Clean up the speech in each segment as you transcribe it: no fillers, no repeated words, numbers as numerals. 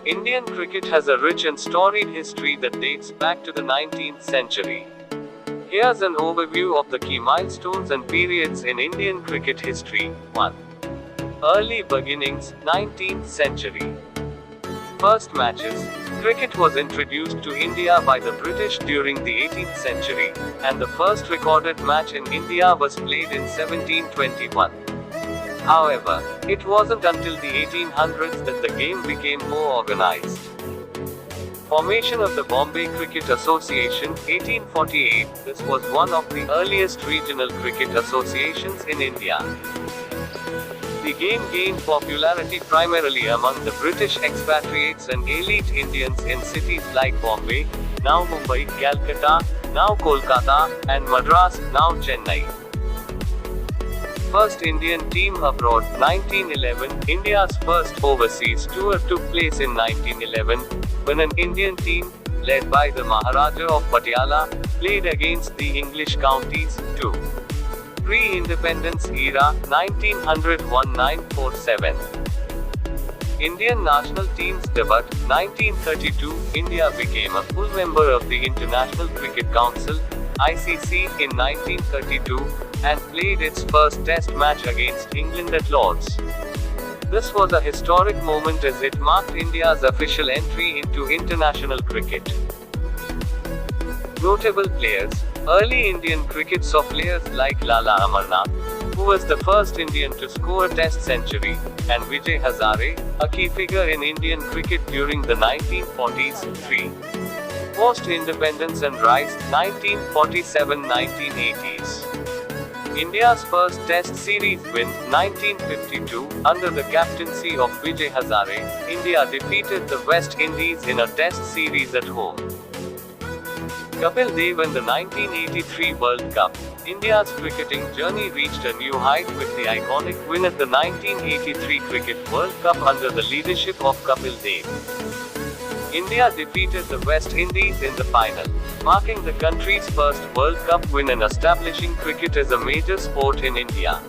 Indian cricket has a rich and storied history that dates back to the 19th century. Here's an overview of the key milestones and periods in Indian cricket history. 1. Early beginnings, 19th century. First matches. Cricket was introduced to India by the British during the 18th century, and the first recorded match in India was played in 1721. However, it wasn't until the 1800s that the game became more organized. Formation of the Bombay Cricket Association, 1848. This was one of the earliest regional cricket associations in India. The game gained popularity primarily among the British expatriates and elite Indians in cities like Bombay, now Mumbai, Calcutta, now Kolkata, and Madras, now Chennai. First Indian team abroad, 1911. India's first overseas tour took place in 1911, when an Indian team, led by the Maharaja of Patiala, played against the English counties, too. Pre-independence era, 1900-1947. Indian national team's debut, 1932. India became a full member of the International Cricket Council, ICC, in 1932, and played its first test match against England at Lord's. This was a historic moment as it marked India's official entry into international cricket. Notable players. Early Indian cricket saw players like Lala Amarnath, who was the first Indian to score a test century, and Vijay Hazare, a key figure in Indian cricket during the 1940s. 3. Post-independence and rise, 1947-1980s. India's first Test series win, 1952, under the captaincy of Vijay Hazare, India defeated the West Indies in a Test series at home. Kapil Dev and the 1983 World Cup. India's cricketing journey reached a new height with the iconic win at the 1983 Cricket World Cup under the leadership of Kapil Dev. India defeated the West Indies in the final, marking the country's first World Cup win and establishing cricket as a major sport in India.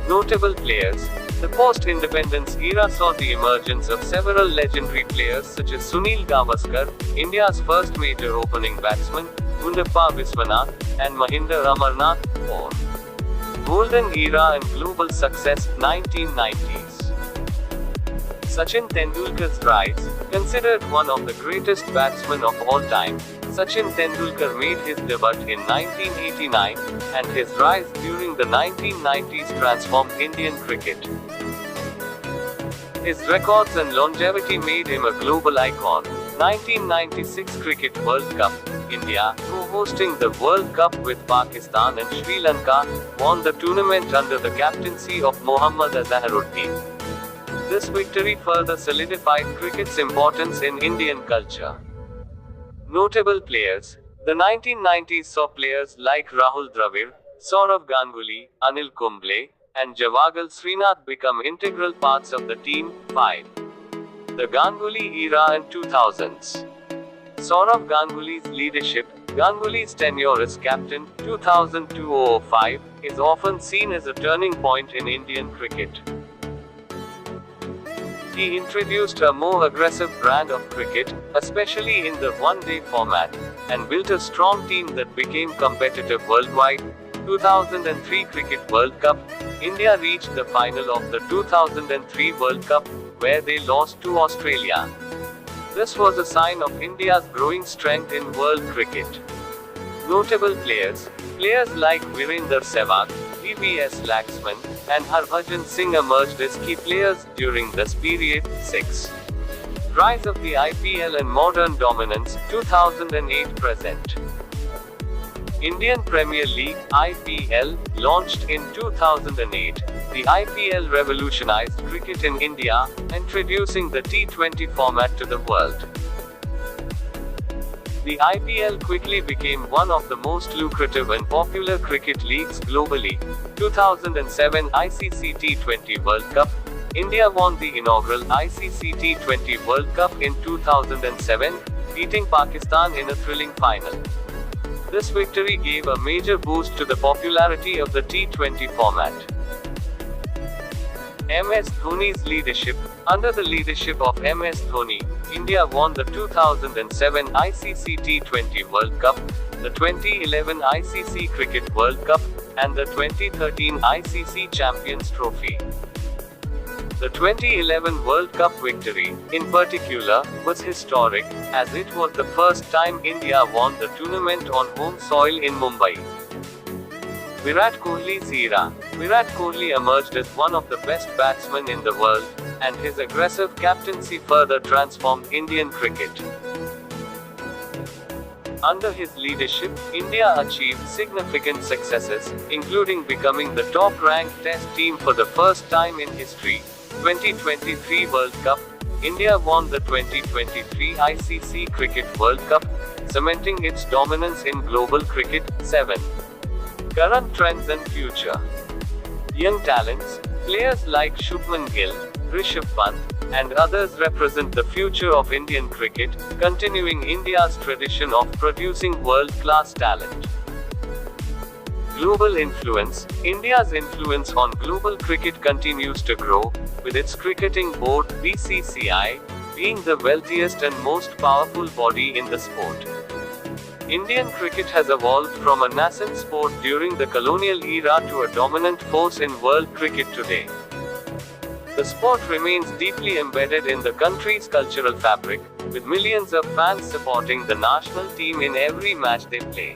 Notable players. The post-independence era saw the emergence of several legendary players such as Sunil Gavaskar, India's first major opening batsman, Gundappa Viswanath, and Mahinder Amarnath. 4. Golden era and global success, 1990s. Sachin Tendulkar's rise. Considered one of the greatest batsmen of all time, Sachin Tendulkar made his debut in 1989, and his rise during the 1990s transformed Indian cricket. His records and longevity made him a global icon. 1996 Cricket World Cup. India, co-hosting the World Cup with Pakistan and Sri Lanka, won the tournament under the captaincy of Mohammad Azharuddin. This victory further solidified cricket's importance in Indian culture. Notable players. The 1990s saw players like Rahul Dravid, Sourav Ganguly, Anil Kumble, and Javagal Srinath become integral parts of the team. 5. The Ganguly era and 2000s. Sourav Ganguly's leadership. Ganguly's tenure as captain, 2002-05, is often seen as a turning point in Indian cricket. He introduced a more aggressive brand of cricket, especially in the one-day format, and built a strong team that became competitive worldwide. 2003 Cricket World Cup. India reached the final of the 2003 World Cup, where they lost to Australia. This was a sign of India's growing strength in world cricket. Notable players. Players like Virender Sehwag, VVS Laxman, and Harbhajan Singh emerged as key players during this period. 6. Rise of the IPL and modern dominance, 2008 present. Indian Premier League, IPL, launched in 2008. The IPL revolutionized cricket in India, introducing the T20 format to the world. The IPL quickly became one of the most lucrative and popular cricket leagues globally. 2007 ICC T20 World Cup. India won the inaugural ICC T20 World Cup in 2007, beating Pakistan in a thrilling final. This victory gave a major boost to the popularity of the T20 format. MS Dhoni's leadership. Under the leadership of MS Dhoni, India won the 2007 ICC T20 World Cup, the 2011 ICC Cricket World Cup, and the 2013 ICC Champions Trophy. The 2011 World Cup victory, in particular, was historic, as it was the first time India won the tournament on home soil in Mumbai. Virat Kohli's era. Virat Kohli emerged as one of the best batsmen in the world, and his aggressive captaincy further transformed Indian cricket. Under his leadership, India achieved significant successes, including becoming the top-ranked Test team for the first time in history. 2023 World Cup. India won the 2023 ICC Cricket World Cup, cementing its dominance in global cricket. 7. Current trends and future. Young talents, players like Shubman Gill, Rishabh Pant, and others represent the future of Indian cricket, continuing India's tradition of producing world-class talent. Global influence. India's influence on global cricket continues to grow, with its cricketing board, BCCI, being the wealthiest and most powerful body in the sport. Indian cricket has evolved from a nascent sport during the colonial era to a dominant force in world cricket today. The sport remains deeply embedded in the country's cultural fabric, with millions of fans supporting the national team in every match they play.